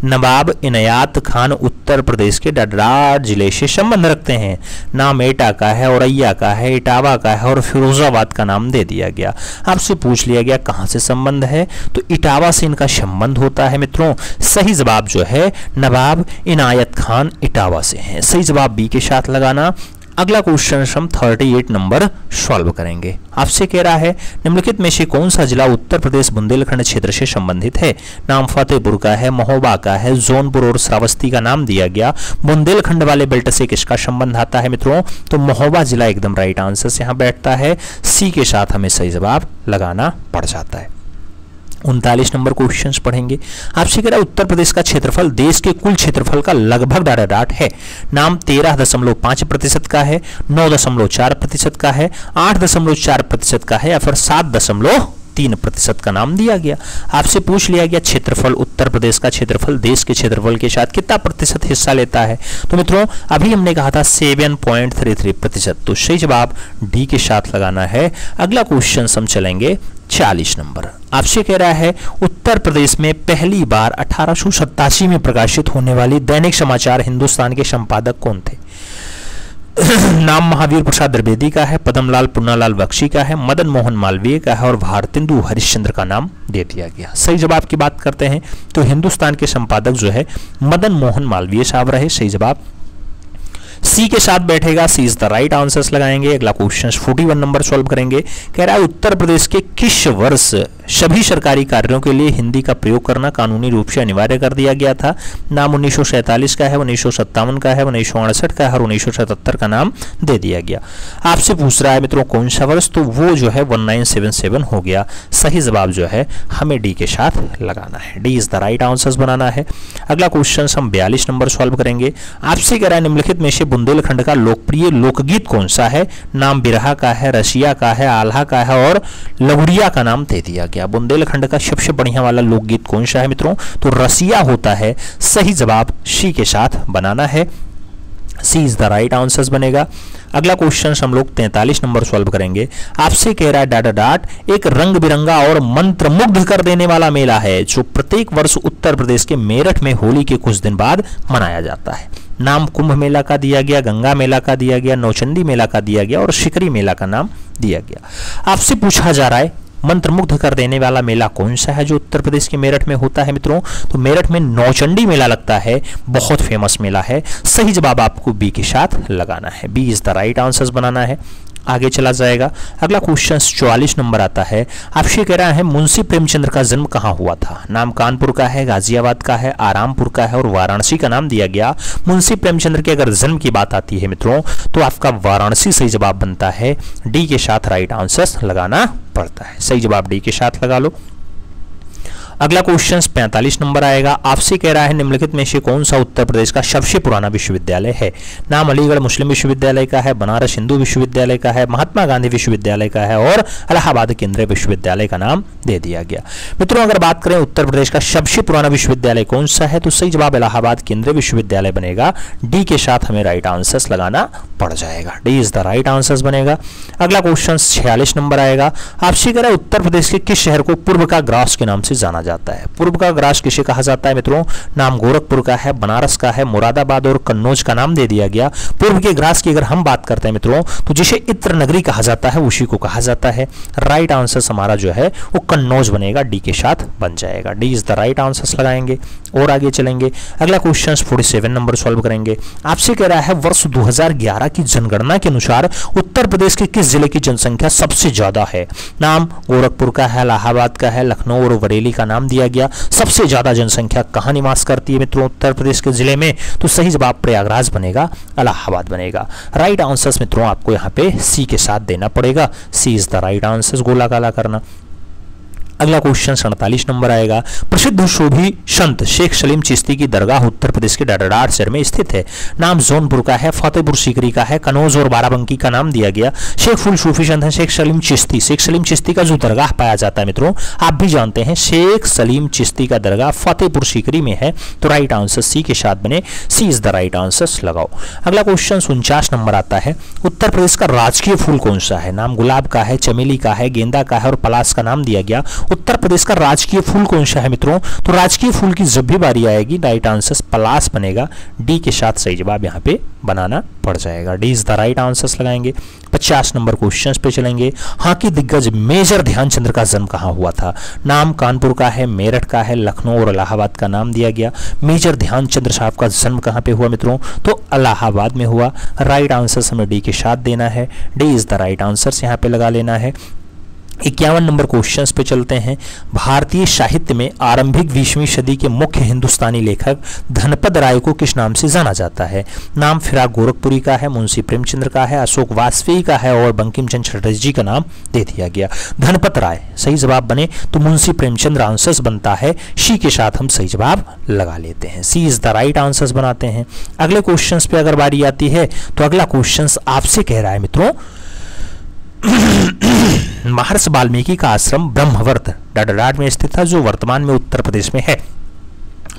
नवाब इनायत खान उत्तर प्रदेश के डडडाट जिले से संबंध रखते हैं। नाम एटा का है, औरैया का है, इटावा का है और फिरोजाबाद का नाम दे दिया गया। आपसे पूछ लिया गया कहां से संबंध है, तो इटावा से इनका संबंध होता है मित्रों। सही जवाब जो है नवाब इनायत खान इटावा से है। सही जवाब बी के साथ लगाना। अगला क्वेश्चन हम 38 नंबर सॉल्व करेंगे। आपसे कह रहा है निम्नलिखित में से कौन सा जिला उत्तर प्रदेश बुंदेलखंड क्षेत्र से संबंधित है? नाम फतेहपुर का है, महोबा का है, जौनपुर और श्रावस्ती का नाम दिया गया। बुंदेलखंड वाले बेल्ट से किसका संबंध आता है मित्रों, तो महोबा जिला एकदम राइट आंसर से यहाँ बैठता है। सी के साथ हमें सही जवाब लगाना पड़ जाता है। 39 नंबर क्वेश्चंस पढ़ेंगे। आपसे कह रहा है उत्तर प्रदेश का क्षेत्रफल देश के कुल क्षेत्रफल का लगभग डडडाट है। नाम 13.5% का है, 9.4% का है, 8.4% का है या फिर 7.3% का नाम दिया गया। आपसे पूछ लिया गया क्षेत्रफल उत्तर प्रदेश का क्षेत्रफल देश के क्षेत्रफल के साथ कितना प्रतिशत हिस्सा लेता है, तो मित्रों अभी हमने कहा था 7.33%। तो सही जवाब डी के साथ लगाना है। अगला क्वेश्चन हम चलेंगे 40 नंबर। आपसे कह रहा है उत्तर प्रदेश में पहली बार 1887 में प्रकाशित होने वाली दैनिक समाचार हिंदुस्तान के संपादक कौन थे? नाम महावीर प्रसाद द्विवेदी का है, पद्मलाल पुन्नालाल बख्शी का है, मदन मोहन मालवीय का है और भारतेंदु हरिश्चंद्र का नाम दे दिया गया। सही जवाब की बात करते हैं तो हिंदुस्तान के संपादक जो है मदन मोहन मालवीय साहब रहे। सही जवाब सी के साथ बैठेगा, सी इज द राइट आंसर्स लगाएंगे। अगला क्वेश्चन 41 नंबर सॉल्व करेंगे। कह रहा है उत्तर प्रदेश के किस वर्ष सभी सरकारी कार्यों के लिए हिंदी का प्रयोग करना कानूनी रूप से अनिवार्य कर दिया गया था? नाम 1947 का है, 1957 का है, 1968 का है और 1977 का नाम दे दिया गया। आपसे पूछ रहा है मित्रों कौन सा वर्ष, तो वो जो है 1977 हो गया। सही जवाब जो है हमें डी के साथ लगाना है, D is the right answers बनाना है। अगला क्वेश्चन हम 42 नंबर सॉल्व करेंगे। आपसे कह रहा है निम्नलिखित में से बुंदेलखंड का लोकप्रिय लोकगीत कौन सा है? नाम बिरहा का है, रसिया का है, आल्हा का है और लहुरिया का नाम दे दिया गया। बुंदेलखंड का सबसे बढ़िया वाला लोकगीत कौन सा है मित्रों? तो रसिया होता है। सही जवाब सी के साथ बनाना है, सी इज द राइट आंसर्स बनेगा। अगला क्वेश्चन हम लोग 43 नंबर सॉल्व करेंगे। आपसे कह रहा है डाटा डाट एक रंग बिरंगा और मंत्रमुग्ध कर देने वाला मेला है जो प्रत्येक वर्ष उत्तर प्रदेश के मेरठ में होली के कुछ दिन बाद मनाया जाता है। नाम कुंभ मेला का दिया गया, गंगा मेला का दिया गया, नौचंदी मेला का दिया गया और शिकरी मेला का नाम दिया गया। आपसे पूछा जा रहा है मंत्रमुग्ध कर देने वाला मेला कौन सा है जो उत्तर प्रदेश के मेरठ में होता है मित्रों? तो मेरठ में नौचंडी मेला लगता है, बहुत फेमस मेला है। सही जवाब आपको बी के साथ लगाना है, B is the right answers बनाना है। आगे चला जाएगा। अगला क्वेश्चन 44 नंबर आता है। आपसे कह रहा है मुंशी प्रेमचंद्र का जन्म कहाँ हुआ था? नाम कानपुर का है, गाजियाबाद का है, आरामपुर का है और वाराणसी का नाम दिया गया। मुंशी प्रेमचंद्र के अगर जन्म की बात आती है मित्रों तो आपका वाराणसी सही जवाब बनता है। डी के साथ राइट आंसर्स लगाना पड़ता है, सही जवाब डी के साथ लगा लो। अगला क्वेश्चन 45 नंबर आएगा। आपसे कह रहा है निम्नलिखित में से कौन सा उत्तर प्रदेश का सबसे पुराना विश्वविद्यालय है? नाम अलीगढ़ मुस्लिम विश्वविद्यालय का है, बनारस हिंदू विश्वविद्यालय का है, महात्मा गांधी विश्वविद्यालय का है और इलाहाबाद केंद्रीय विश्वविद्यालय का नाम दे दिया गया। मित्रों अगर बात करें उत्तर प्रदेश का सबसे पुराना विश्वविद्यालय कौन सा है तो सही जवाब इलाहाबाद केंद्रीय विश्वविद्यालय बनेगा। डी के साथ हमें राइट आंसर्स लगाना पड़ जाएगा, D is the right answers बनेगा। अगला क्वेश्चन 46 नंबर आएगा। आपसे कह रहा है उत्तर प्रदेश के किस शहर को पूर्व का ग्रास के नाम से जाना जाता है? पूर्व का ग्रास किसे कहा जाता है मित्रों? नाम गोरखपुर का है, बनारस का है, मुरादाबाद और कन्नौज का नाम दे दिया गया। पूर्व के ग्रास की अगर हम बात करते हैं मित्रों तो जिसे इत्र नगरी कहा जाता है उसी को कहा जाता है। राइट आंसर हमारा जो है वो कन्नौज बनेगा, डी के साथ बन जाएगा, D is the right answer लगाएंगे और आगे चलेंगे। अगला क्वेश्चन 47 नंबर सॉल्व करेंगे। आपसे कह रहा है वर्ष 2011 की जनगणना के अनुसार उत्तर प्रदेश के किस जिले की जनसंख्या सबसे ज्यादा है? नाम गोरखपुर का है, इलाहाबाद का है, लखनऊ और बरेली का नाम दिया गया। सबसे ज्यादा जनसंख्या कहां निवास करती है मित्रों उत्तर प्रदेश के जिले में? तो सही जवाब प्रयागराज बनेगा, इलाहाबाद बनेगा। राइट आंसर्स मित्रों आपको यहां पे सी के साथ देना पड़ेगा, सी इज द राइट आंसर्स गोला काला करना। अगला क्वेश्चन 47 नंबर आएगा। प्रसिद्ध सूफी संत शेख सलीम चिश्ती की दरगाह उत्तर प्रदेश के डाडार शहर में स्थित है। नाम जौनपुर का है, फतेहपुर सीकरी का है, कनौज और बाराबंकी का नाम दिया गया। शेख फुल सूफी संत है शेख सलीम चिश्ती। शेख सलीम चिश्ती का जो दरगाह पाया जाता है मित्रों आप भी जानते हैं, शेख सलीम चिश्ती का दरगाह फतेहपुर सीकरी में है। तो राइट आंसर सी के साथ बने, सी इज द राइट आंसर लगाओ। अगला क्वेश्चन 49 नंबर आता है। उत्तर प्रदेश का राजकीय फूल कौन सा है? नाम गुलाब का है, चमेली का है, गेंदा का है और पलाश का नाम दिया गया। उत्तर प्रदेश का राजकीय फूल कौन सा है मित्रों? तो राजकीय फूल की जब भी बारी आएगी राइट आंसर पलाश बनेगा, डी के साथ सही जवाब यहाँ पे बनाना पड़ जाएगा, D is the right answers लगाएंगे। 50 नंबर क्वेश्चन पे चलेंगे। हॉकी दिग्गज मेजर ध्यानचंद्र का जन्म कहाँ हुआ था? नाम कानपुर का है, मेरठ का है, लखनऊ और इलाहाबाद का नाम दिया गया। मेजर ध्यानचंद्र साहब का जन्म कहाँ पे हुआ मित्रों? तो इलाहाबाद में हुआ। राइट आंसर हमें डी के साथ देना है, D is the right answer यहाँ पे लगा लेना है। 51 नंबर क्वेश्चंस पे चलते हैं। भारतीय साहित्य में आरंभिक 20वीं सदी के मुख्य हिंदुस्तानी लेखक धनपत राय को किस नाम से जाना जाता है? नाम फिराक गोरखपुरी का है, मुंशी प्रेमचंद्र का है, अशोक वाजपेयी का है और बंकिम चंद्र चटर्जी का नाम दे दिया गया। धनपत राय सही जवाब बने तो मुंशी प्रेमचंद्र आंसर्स बनता है, सी के साथ हम सही जवाब लगा लेते हैं, सी इज द राइट आंसर्स बनाते हैं। अगले क्वेश्चन पे अगर बारी आती है तो अगला क्वेश्चन आपसे कह रहा है मित्रों महर्षि वाल्मीकि का आश्रम ब्रह्मवर्त डाडाड में स्थित है जो वर्तमान में उत्तर प्रदेश में है।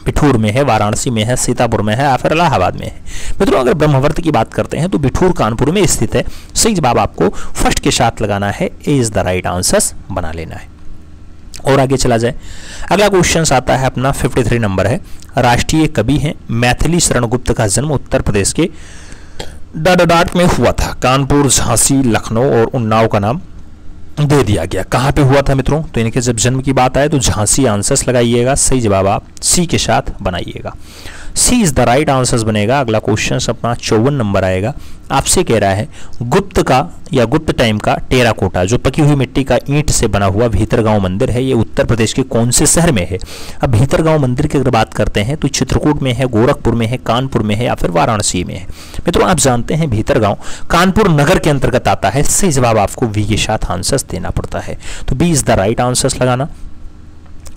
बिठूर में है, वाराणसी में है, सीतापुर में है या फिर इलाहाबाद में है। मित्रों अगर ब्रह्मवर्त की बात करते हैं तो बिठूर कानपुर में स्थित है। सही जवाब आपको फर्स्ट के साथ लगाना है, ए इज द राइट आंसर बना लेना है और आगे चला जाए। अगला क्वेश्चन आता है अपना 53 नंबर है। राष्ट्रीय कवि हैं मैथिली शरण गुप्त का जन्म उत्तर प्रदेश के डाडाड में हुआ था। कानपुर, झांसी, लखनऊ और उन्नाव का नाम दे दिया गया। कहाँ पे हुआ था मित्रों? तो इनके जब जन्म की बात आए तो झांसी आंसर्स लगाइएगा, सही जवाब आप सी के साथ बनाइएगा। सी इज द राइट आंसर बनेगा। अगला क्वेश्चन अपना 54 नंबर आएगा। आपसे कह रहा है गुप्त का या गुप्त टाइम का टेराकोटा जो पकी हुई मिट्टी का ईंट से बना हुआ भीतरगांव मंदिर है, ये उत्तर प्रदेश के कौन से शहर में है। अब भीतरगांव मंदिर की अगर बात करते हैं तो चित्रकूट में है, गोरखपुर में है, कानपुर में है या फिर वाराणसी में है। मित्रों आप जानते हैं भीतरगांव कानपुर नगर के अंतर्गत आता है। सही जवाब आपको वी के साथ आंसर देना पड़ता है, तो B is the right answer लगाना।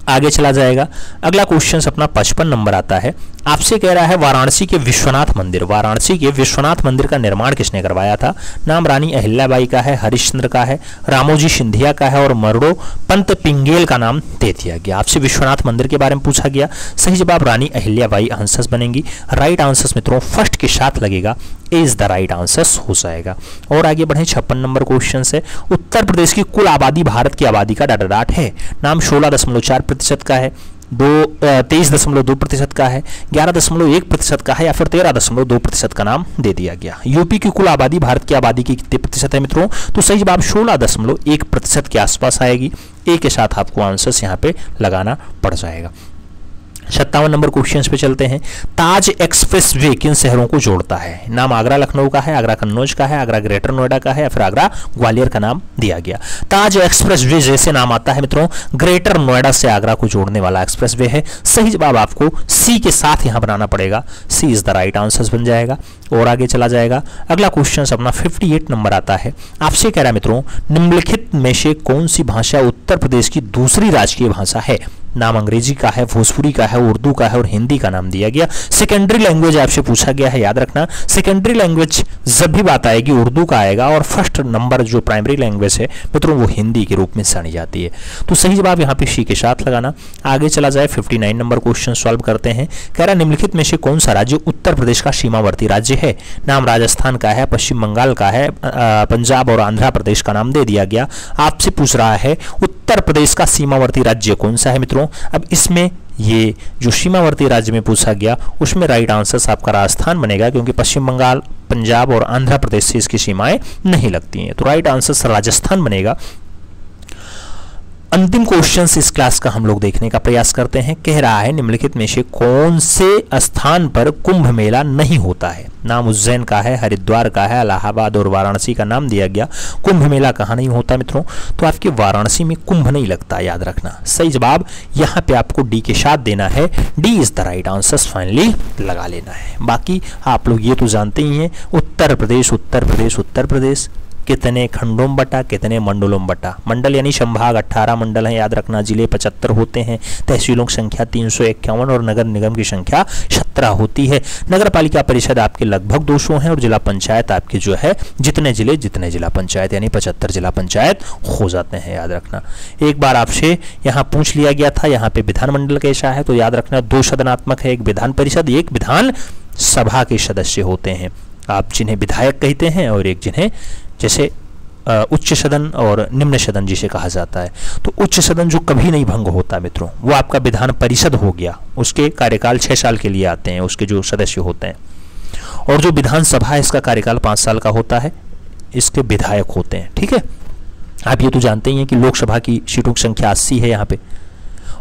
आगे चला जाएगा। अगला क्वेश्चन अपना 55 नंबर आता है। आपसे कह रहा है वाराणसी के विश्वनाथ मंदिर, वाराणसी के विश्वनाथ मंदिर का निर्माण किसने करवाया था। नाम रानी अहिल्याबाई का है, हरिश्चंद्र का है, रामोजी सिंधिया का है और मरडो पंत पिंगेल का नाम दे दिया गया। आपसे विश्वनाथ मंदिर के बारे में पूछा गया। सही जवाब रानी अहिल्याबाई आंसर बनेंगी। राइट आंसर मित्रों फर्स्ट के साथ लगेगा, इज द राइट आंसर हो जाएगा। और आगे बढ़े 56 नंबर क्वेश्चन से। उत्तर प्रदेश की कुल आबादी भारत की आबादी का डाटाडाट है। नाम 16.4% का है, 23.2% का है, 11.1% का है या फिर 13.2% का नाम दे दिया गया। यूपी की कुल आबादी भारत की आबादी की कितने प्रतिशत है मित्रों, तो सही जवाब 16.1% के आसपास आएगी। ए के साथ आपको आंसर यहाँ पे लगाना पड़ जाएगा। 57 नंबर क्वेश्चन पे चलते हैं। ताज एक्सप्रेस वे किन शहरों को जोड़ता है। नाम आगरा लखनऊ का है, आगरा कन्नौज का है, आगरा ग्रेटर नोएडा का है या फिर आगरा ग्वालियर का नाम दिया गया। ताज एक्सप्रेस वे जैसे नाम आता है मित्रों, ग्रेटर नोएडा से आगरा को जोड़ने वाला एक्सप्रेस वे है। सही जवाब आपको सी के साथ यहां बनाना पड़ेगा, सी इज द राइट आंसर बन जाएगा। और आगे चला जाएगा। अगला क्वेश्चन अपना 58 नंबर आता है। आपसे कह रहा है मित्रों निम्नलिखित में से कौन सी भाषा उत्तर प्रदेश की दूसरी राजकीय भाषा है। नाम अंग्रेजी का है, भोजपुरी का है, उर्दू का है और हिंदी का नाम दिया गया। सेकेंडरी लैंग्वेज आपसे पूछा गया है, याद रखना सेकेंडरी लैंग्वेज जब भी बात आएगी उर्दू का आएगा और फर्स्ट नंबर जो प्राइमरी लैंग्वेज है मित्रों वो हिंदी के रूप में जानी जाती है। तो सही जवाब यहाँ पे सी के साथ लगाना। आगे चला जाए 59 नंबर क्वेश्चन सॉल्व करते हैं। कह रहा निम्नलिखित में से कौन सा राज्य उत्तर प्रदेश का सीमावर्ती राज्य है। नाम राजस्थान का है, पश्चिम बंगाल का है, पंजाब और आंध्र प्रदेश का नाम दे दिया गया। आपसे पूछ रहा है उत्तर प्रदेश का सीमावर्ती राज्य कौन सा है मित्रों। अब इसमें ये जो सीमावर्ती राज्य में पूछा गया उसमें राइट आंसर आपका राजस्थान बनेगा, क्योंकि पश्चिम बंगाल, पंजाब और आंध्र प्रदेश से इसकी सीमाएं नहीं लगती हैं। तो राइट आंसर राजस्थान बनेगा। अंतिम क्वेश्चन इस क्लास का हम लोग देखने का प्रयास करते हैं। कह रहा है निम्नलिखित में से कौन से स्थान पर कुंभ मेला नहीं होता है। नाम उज्जैन का है, हरिद्वार का है, इलाहाबाद और वाराणसी का नाम दिया गया। कुंभ मेला कहाँ नहीं होता मित्रों, तो आपके वाराणसी में कुंभ नहीं लगता, याद रखना। सही जवाब यहाँ पे आपको डी के साथ देना है, D is the right answer finally लगा लेना है। बाकी आप लोग ये तो जानते ही हैं उत्तर प्रदेश उत्तर प्रदेश उत्तर प्रदेश कितने खंडों बटा, कितने मंडलों बटा। मंडल यानी संभाग 18 मंडल हैं, याद रखना। जिले 75 होते हैं, तहसीलों की संख्या 351 और नगर निगम की संख्या 17 होती है। नगर पालिका परिषद आपके लगभग 200 हैं और जिला पंचायत आपके जो है जितने जिला पंचायत यानी 75 जिला पंचायत हो जाते हैं, याद रखना। एक बार आपसे यहाँ पूछ लिया गया था यहाँ पे विधानमंडल कैसा है, तो याद रखना 2 सदनात्मक है, एक विधान परिषद एक विधान सभा के सदस्य होते हैं। आप जिन्हें विधायक कहते हैं और एक जिन्हें जैसे उच्च सदन और निम्न सदन जिसे कहा जाता है। तो उच्च सदन जो कभी नहीं भंग होता मित्रों वो आपका विधान परिषद हो गया, उसके कार्यकाल 6 साल के लिए आते हैं उसके जो सदस्य होते हैं। और जो विधानसभा है इसका कार्यकाल 5 साल का होता है, इसके विधायक होते हैं। ठीक है, आप ये तो जानते ही हैं कि लोकसभा की सीटों की संख्या 80 है यहाँ पे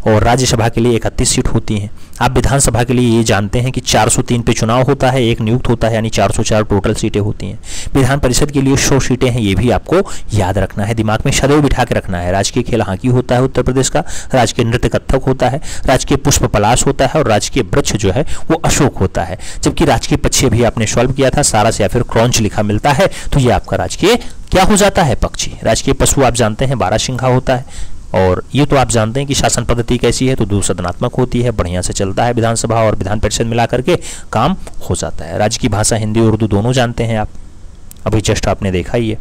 और राज्यसभा के लिए 31 सीट होती हैं। आप विधानसभा के लिए ये जानते हैं कि 403 पे चुनाव होता है, एक नियुक्त होता है, यानी 404 टोटल सीटें होती हैं। विधान परिषद के लिए 100 सीटें हैं, ये भी आपको याद रखना है, दिमाग में सदैव बिठा के रखना है। राजकीय खेल हॉकी होता है उत्तर प्रदेश का, राजकीय नृत्य कथक होता है, राजकीय पुष्प पलाश होता है और राजकीय वृक्ष जो है वो अशोक होता है। जबकि राजकीय पक्षी भी आपने सॉल्व किया था, सारस या फिर क्रॉन्च लिखा मिलता है, तो ये आपका राजकीय क्या हो जाता है, पक्षी। राजकीय पशु आप जानते हैं बारहसिंघा होता है। और ये तो आप जानते हैं कि शासन पद्धति कैसी है, तो 2 सदनात्मक होती है, बढ़िया से चलता है विधानसभा और विधान परिषद मिला करके काम हो जाता है। राज्य की भाषा हिंदी उर्दू दोनों जानते हैं आप, अभी जस्ट आपने देखा ही है।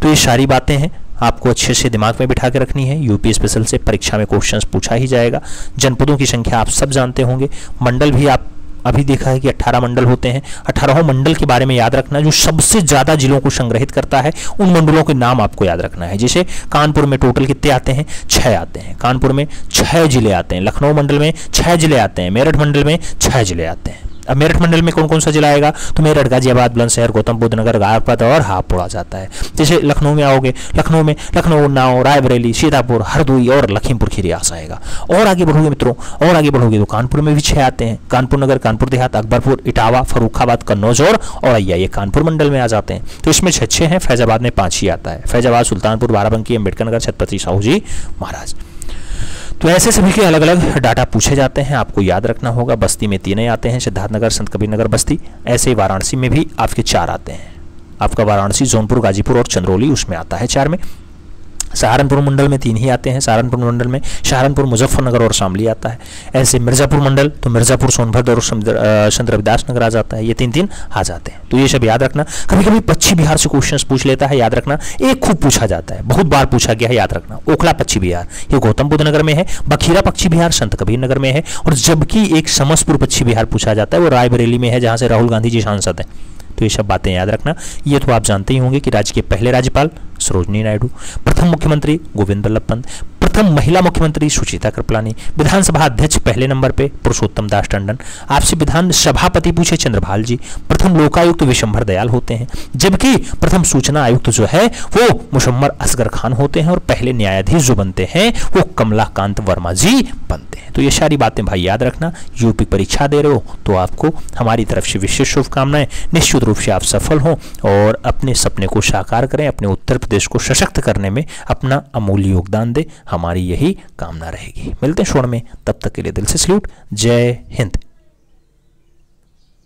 तो ये सारी बातें हैं आपको अच्छे से दिमाग में बिठा के रखनी है। यूपी स्पेशल से परीक्षा में क्वेश्चंस पूछा ही जाएगा। जनपदों की संख्या आप सब जानते होंगे, मंडल भी आप अभी देखा है कि 18 मंडल होते हैं। 18 मंडल के बारे में याद रखना, जो सबसे ज्यादा जिलों को संग्रहित करता है उन मंडलों के नाम आपको याद रखना है। जैसे कानपुर में टोटल कितने आते हैं, 6 आते हैं। कानपुर में 6 जिले आते हैं, लखनऊ मंडल में 6 जिले आते हैं, मेरठ मंडल में 6 जिले आते हैं। अब मेरठ मंडल में कौन कौन सा जिला आएगा, तो मेरठ, गाजियाबाद, बुलंदशहर, गौतम बुद्ध नगर, बागपत और हापुड़ आ जाता है। जैसे लखनऊ में आओगे, लखनऊ, उन्नाव, रायबरेली, सीतापुर, हरदोई और लखीमपुर खीरी आएगा। और आगे बढ़ोगे मित्रों, और आगे बढ़ोगे तो कानपुर में भी 6 आते हैं, कानपुर नगर, कानपुर देहात, अकबरपुर, इटावा, फर्रुखाबाद, कन्नौज और औरैया, ये कानपुर मंडल में आ जाते हैं। तो इसमें 6 हैं, फैजाबाद में 5 ही आता है, फैजाबाद, सुल्तानपुर, बाराबंकी, अम्बेडकर नगर, छत्रपति साहू जी महाराज। तो ऐसे सभी के अलग अलग डाटा पूछे जाते हैं, आपको याद रखना होगा। बस्ती में 3 आते हैं, सिद्धार्थनगर, संत कबीर नगर, बस्ती। ऐसे वाराणसी में भी आपके 4 आते हैं, आपका वाराणसी, जौनपुर, गाजीपुर और चंदरौली उसमें आता है 4 में। सहारनपुर मंडल में 3 ही आते हैं, सहारनपुर मंडल में सहारनपुर, मुजफ्फरनगर और शामली आता है। ऐसे मिर्जापुर मंडल, तो मिर्जापुर, सोनभद्र और संत रविदास नगर आ जाता है, ये 3 आ जाते हैं। तो ये सब याद रखना। कभी कभी पश्चिम बिहार से क्वेश्चंस पूछ लेता है, याद रखना। एक खूब पूछा जाता है, बहुत बार पूछा गया है, याद रखना। ओखला पश्चिम बिहार, ये गौतम बुद्ध नगर में है। बखीरा पश्चिम बिहार संत कबीर नगर में है। और जबकि एक समसपुर पश्चिम बिहार पूछा जाता है, वो रायबरेली में है, जहां से राहुल गांधी जी सांसद हैं। तो ये सब बातें याद रखना। ये तो आप जानते ही होंगे कि राज्य के पहले राज्यपाल सरोजनी नायडू, प्रथम मुख्यमंत्री गोविंद बल्लभ पंत, प्रथम महिला मुख्यमंत्री सुचिता कृपलानी, विधानसभा अध्यक्ष पहले नंबर पे पुरुषोत्तम दास टंडन, आपसे विधान सभापति पूछे चंद्रभाल जी, प्रथम लोकायुक्त विशंभर दयाल होते हैं, जबकि प्रथम सूचना आयुक्त जो है वो मुशम्मर असगर खान होते हैं, और पहले न्यायाधीश जो बनते हैं वो कमलाकांत वर्मा जी बनते हैं। तो ये सारी बातें भाई याद रखना। यूपी परीक्षा दे रहे हो तो आपको हमारी तरफ से विशेष शुभकामनाएं। निश्चित रूप से आप सफल हों और अपने सपने को साकार करें, अपने उत्तर प्रदेश को सशक्त करने में अपना अमूल्य योगदान दें, हमारी यही कामना रहेगी। मिलते हैं शोर में, तब तक के लिए दिल से सैल्यूट। जय हिंद।